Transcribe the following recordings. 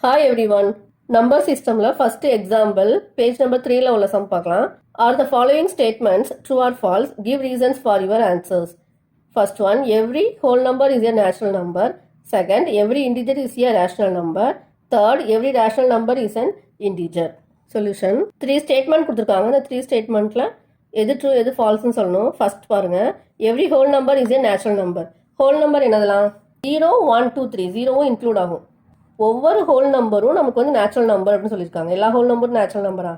Hi everyone. Number system la first example page number 3 la ulla sum paakalam. Are the following statements true or false? Give reasons for your answers. First one, every whole number is a natural number. Second, every integer is a rational number. Third, every rational number is an integer. Solution. 3 statement கொடுத்திருக்காங்க. இந்த 3 statementல எது true எது false னு சொல்லணும். First பாருங்க, every whole number is a natural number. whole number என்னதெல்லாம் 0 1 2 3 0வும் include ஆகும். ஒவ்வொரு ஹோல் நம்பரும் நமக்கு வந்து நேச்சுரல் நம்பர் அப்படின்னு சொல்லியிருக்காங்க. எல்லா ஹோல் நம்பரும் நேச்சுரல் நம்பரா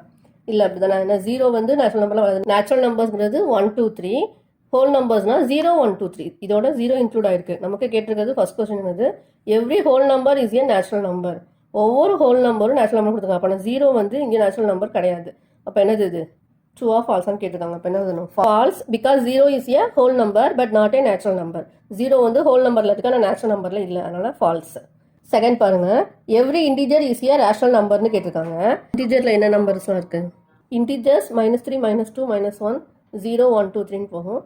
இல்லை அப்படி தானே. ஏன்னா 0 வந்து நேச்சுரல் நம்பர்லாம் வராது. நேச்சுரல் நம்பர்ஸ்ங்கிறது 1 2 3, ஹோல் நம்பர்ஸ்னா 0 1 2 3 இதோட 0 இன்க்ளூட் ஆயிருக்கு. நமக்கு கேட்டிருக்கிறது ஃபர்ஸ்ட் கொஸ்டின் என்னது, every whole number is a natural number. ஒவ்வொரு ஹோல் நம்பரும் நேச்சுரல் நம்பர் கொடுத்துருக்காங்க. அப்போ 0 வந்து இங்கே நேச்சுரல் நம்பர் கிடையாது. அப்போ என்னது இது ட்ரூ ஆர் ஃபால்ஸ்னு கேட்டிருக்காங்க. அப்போ என்ன false, because 0 is a whole number but not a natural number. 0 வந்து ஹோல் நம்பரில் இருக்கு, ஆனால் நேச்சுரல் நம்பரில் இல்லை, அதனால ஃபால்ஸ். செகண்ட் பாருங்க, every integer is a rational நம்பர்னு கேட்டிருக்காங்க. இன்டிஜர்ல என்ன நம்பர்ஸ்லாம் இருக்கு, இன்டிஜர்ஸ் -3 -2 -1 0 1 2 3 போகும்.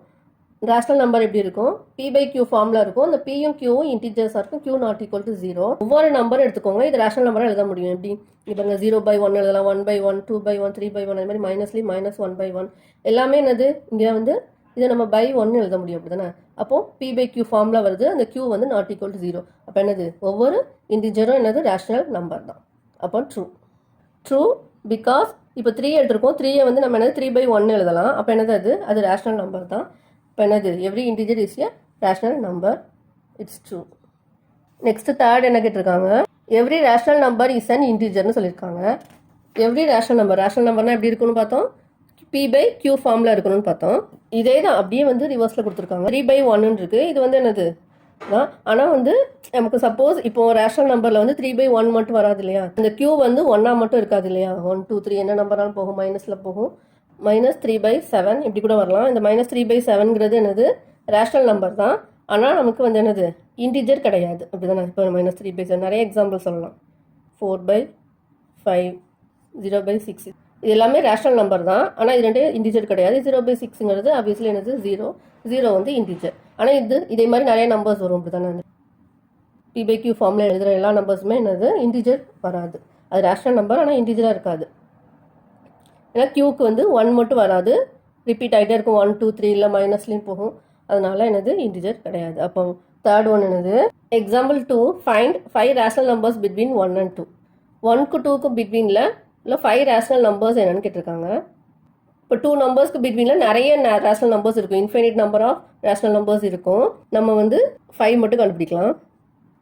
ரேஷனல் நம்பர் எப்படி இருக்கும், p/q ஃபார்ம்ல இருக்கும். இந்த pயும் qவும் இன்டிஜர்ஸா இருக்கும். q not equal to 0. ஒவ்வொரு நம்பர் எடுத்துக்கோங்க, இது ரேஷனல் நம்பரா எழுத முடியும். எப்படி இப்போ 0/1 எழுதலாம், 1/1 2/1 3/1 அது மாதிரி -3 -1/1 எல்லாமே என்னது இங்கே வந்து இதை நம்ம பை 1 எழுத முடியும், அப்படி தானே. அப்போ p/q ஃபார்ம்ல வருது, அந்த q வந்து நாட் ஈக்குவல் டு 0. அப்போ என்னது ஒவ்வொரு இன்டிஜரும் என்னது ரேஷனல் நம்பர் தான். அப்போ ட்ரூ பிகாஸ் இப்போ 3 எடுத்திருக்கோம். 3 வந்து நம்ம என்னது 3/1 எழுதலாம். அப்போ என்னது அது ரேஷனல் நம்பர் தான். இப்போ என்னது every integer is a rational number, it's true. Next third என்ன கேட்டிருக்காங்க, every rational number is an இன்டிஜர்னு சொல்லியிருக்காங்க. எவ்ரி ரேஷனல் நம்பர்னா எப்படி இருக்குன்னு பார்த்தோம், p/q ஃபார்ம்ல இருக்கணும்னு பார்த்தோம். இதே தான் அப்படியே வந்து ரிவர்ஸில் கொடுத்துருக்காங்க. 3/1 இருக்கு. இது வந்து என்னது தான், ஆனால் வந்து நமக்கு சப்போஸ் இப்போ ரேஷனல் நம்பரில் வந்து 3/1 மட்டும் வராது இல்லையா, இந்த q வந்து 1 மட்டும் இருக்காது இல்லையா. 1 2 3 என்ன நம்பராலும் போகும், மைனஸில் போகும். -3/7 இப்படி கூட வரலாம். இந்த -3/7ங்கிறது என்னது ரேஷனல் நம்பர் தான், ஆனால் நமக்கு வந்து என்னது இன்டிஜர் கிடையாது, அப்படி தானே. இப்போ -3/7 நிறைய எக்ஸாம்பிள் சொல்லலாம். 4/5 0/6 இது எல்லாமே ரேஷனல் நம்பர் தான், ஆனால் இது ரெண்டு இன்டிஜர் கிடையாது. 0/6ங்கிறது ஆப்வியஸ்லி என்னது 0 வந்து இன்டிஜர். ஆனால் இதே மாதிரி நிறைய நம்பர்ஸ் வரும், அப்படி தானே. p/q ஃபார்மில் எழுதுகிற எல்லா நம்பர்ஸுமே என்னது இன்டிஜர் வராது. அது ரேஷனல் நம்பர், ஆனால் இன்டிஜராக இருக்காது. ஏன்னா க்யூக்கு வந்து 1 மட்டும் வராது, ரிப்பீட் ஆகிட்டே இருக்கும். 1 2 3 இல்லை மைனஸ்லேயும் போகும், அதனால என்னது இன்டிஜர் கிடையாது. அப்போ தேர்ட் ஒன் என்னது, example 2, find 5 rational numbers between 1 and 2. 1க்கு 2க்கு பிட்வீனில் இல்லை 5 ரேஷனல் நம்பர்ஸ் என்னன்னு கேட்டிருக்காங்க. இப்போ 2 நம்பர்ஸ்க்கு பிட்வீனில் நிறைய ரேஷனல் நம்பர்ஸ் இருக்கும், infinite number of rational numbers இருக்கும். நம்ம வந்து 5 மட்டும் கண்டுபிடிக்கலாம்.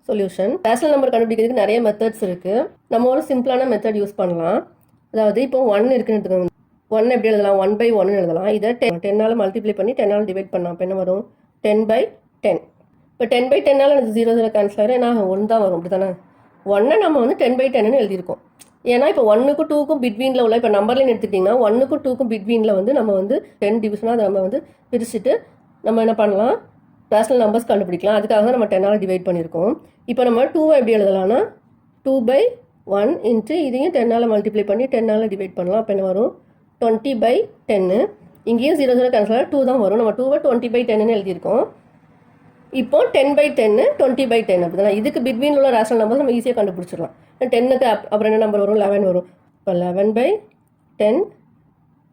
சொல்யூஷன், ரேஷனல் நம்பர் கண்டுபிடிக்கிறதுக்கு நிறைய மெத்தட்ஸ் இருக்குது. நம்ம ஒரு சிம்பிளான மெத்தட் யூஸ் பண்ணலாம். அதாவது இப்போ 1 இருக்குன்னு எடுத்துக்கோங்க. 1 எப்படி எழுதலாம், 1/1 எழுதலாம். இதை 10ஆல் மல்டிப்ளை பண்ணி 10ஆல் டிவைட் பண்ணலாம். இப்போ என்ன வரும், 10/10. இப்போ 10/10ஆல் எனக்கு 0 0 கேன்சல் ஆகிடும், ஏன்னா 1 தான் வரும், அப்படி தானே. 1 நம்ம வந்து 10/10ன்னு எழுதியிருக்கோம். ஏன்னா இப்போ 1க்கும் 2க்கும் பிட்வீனில் உள்ள, இப்போ நம்பர்லேன்னு எடுத்துட்டிங்கன்னா 1க்கும் 2க்கும் பிட்வீனில் வந்து நம்ம வந்து 10 டிவிஷனாக அதை நம்ம வந்து பிரிச்சுட்டு நம்ம என்ன பண்ணலாம், ரேஷனல் நம்பர்ஸ் கண்டுபிடிக்கலாம். அதுக்காக தான் நம்ம 10ஆல் டிவைட் பண்ணியிருக்கோம். இப்போ நம்ம 2வை எப்படி எழுதலாம்னா 2/1 இன்ட்டு இதையும் 10ஆல் மல்டிப்ளை பண்ணி 10ஆல் டிவைட் பண்ணலாம். அப்போ என்ன வரும், 20/10. இங்கேயும் 0 0 கேன்சல் 2 தான் வரும். நம்ம 2வை 20/10ன்னு எழுதியிருக்கோம். இப்போ 10/10 20/10 அப்படி தான். இதுக்கு பிட்வீன் உள்ள ரேஷனல் நம்பர்ஸ் நம்ம ஈஸியாக கண்டுபிடிச்சிடலாம். 10க்கு அப்புறம் என்ன நம்பர் வரும், 11 வரும். இப்போ 11/10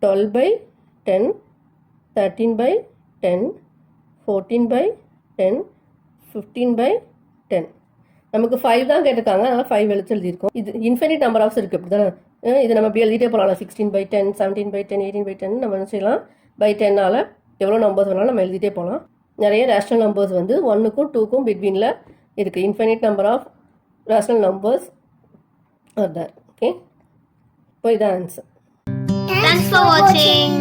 12/10 13/10 14/10 15/10. நமக்கு 5 தான் கேட்டிருக்காங்க, அதனால் 5 எழுதியிருக்கோம். இது இன்ஃபினிட் நம்பர் ஆஃப்ஸ் இருக்குது, அப்படி தானே. இது நம்ம அப்படி எழுதிட்டே போகலாம். 16/10 17/10 18/10 நம்ம என்ன செய்யலாம், பை 10ஆல் எவ்வளோ நம்பர்ஸ் வேணாலும் நம்ம எழுதிட்டே போகலாம். நிறைய ரேஷனல் நம்பர்ஸ் வந்து 1க்கும் 2க்கும் பிட்வீனில் இருக்குது. Infinite number of rational numbers are there. Okay, இப்போ இதான் ஆன்சர். Thanks for watching.